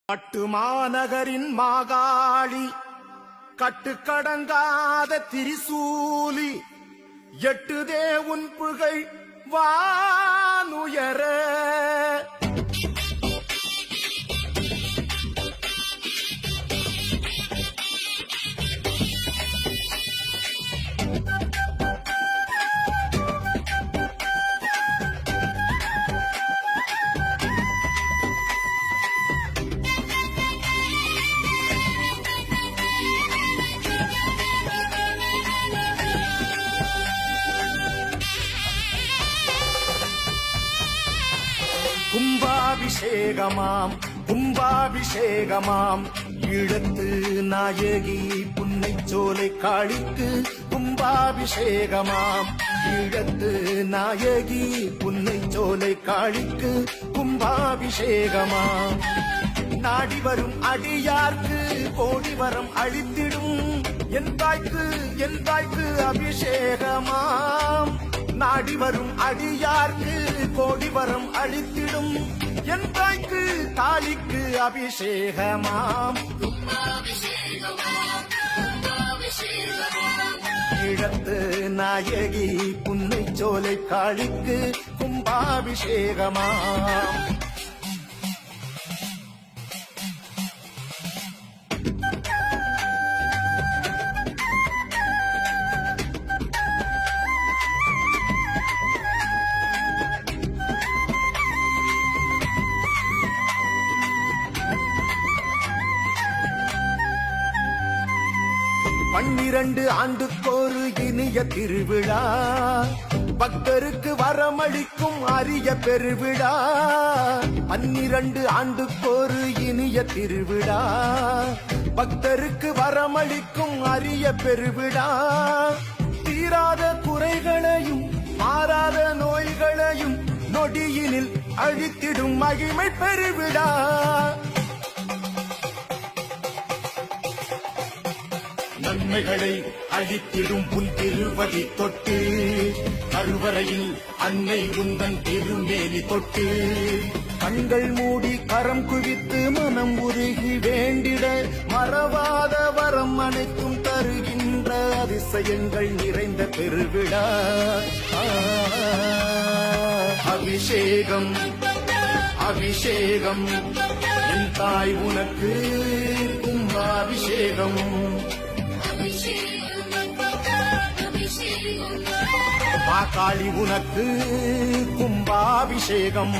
கட்டுமாநகரின் மாகாளி கட்டுக்கடங்காத திரிசூலி எட்டுதே உன் புகழ் வானுயர கும்பாபிஷேகமாம் கும்பாபிஷேகமாம் ஈழத்து நாயகி புன்னைச்சோலை காளிக்கு கும்பாபிஷேகமாம் ஈழத்து நாயகி புன்னைச்சோலை காளிக்கு கும்பாபிஷேகமாம் நாடி வரும் அடியார்க்கு கோடி வரம் அளித்திடும் என் தாய்க்கு அபிஷேகமாம் நாடி வரும் அடியார்க்கு கோடி வரம் அளித்திடும் என் தாய்க்கு தாலிக்கு அபிஷேகமாம் ஈழத்து நாயகி புன்னைச்சோலை காளிக்கு கும்பாபிஷேகமாம் பன்னிரண்டு ஆண்டுக்கொரு இனிய திருவிழா பக்தருக்கு வரமளிக்கும் அரிய பெருவிழா 12 ஆண்டுக்கொரு இனிய திருவிழா பக்தருக்கு வரமளிக்கும் அரிய பெருவிழா தீராத குறைகளையும் மாறாத நோய்களையும் நொடியினில் அழித்திடும் மகிமை பெருவிழா நன்மைகளை அழித்திடும் புன் திருவடி தொட்டு கருவறையில் அன்னை உந்தன் திருமேனி தொட்டு கண்கள் மூடி கரம் குவித்து மனம் உருகி வேண்டிட மறவாத வரம் அனைத்தும் தருகின்ற அதிசயங்கள் நிறைந்த பெருவிழா அபிஷேகம் அபிஷேகம் என் தாய் உனக்கு கும்பாபிஷேகம் மாகாளி உனக்கு கும்பாபிஷேகம்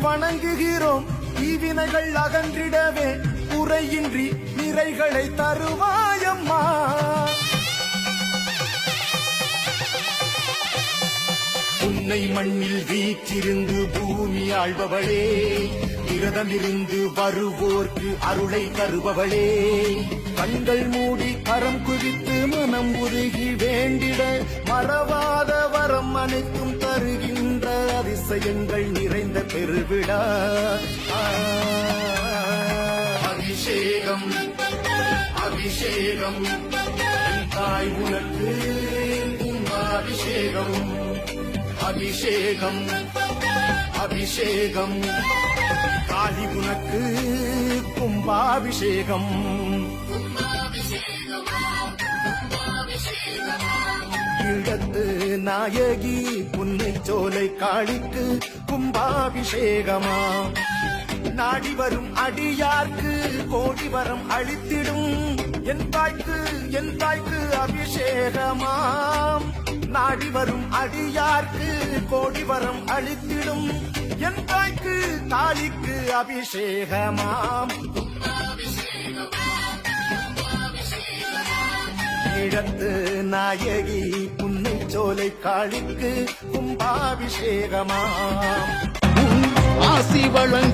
வணங்குகிறோம் தீவினைகள் அகன்றிடவே குறையின்றி நிறைகளை தருவாயம்மா உன்னை மண்ணில் வீற்றிருந்து பூமி ஆள்பவளே விரதமிருந்து வருவோர்க்கு அருளை தருபவளே கண்கள் மூடி கரம் குவித்து மனம் உருகி வேண்டிட மறவாத வரம் அனைத்தும் தருகின்ற அதிசயங்கள் நிறைந்த பெருவிழா அபிஷேகம் அபிஷேகம் என் தாய் உனக்கு கும்பாபிஷேகம் அபிஷேகம் அபிஷேகம் காளி உனக்கு கும்பாபிஷேகம் ஈழத்து நாயகி புன்னைச்சோலை காளிக்கு கும்பாபிஷேகமா நாடி வரும் அடியார்க்கு கோடி வரம் அளித்திடும் என் தாய்க்கு அபிஷேகமாம் நாடி வரும் அடியார்க்கு கோடி வரம் அளித்திடும் என் தாய்க்கு தாலிக்கு அபிஷேகமாம் தென்னாட்டிடத்து நாயகி புன்னை சோலை காளிக்கு கும்பாபிஷேகமாம் ஆசி வழங்க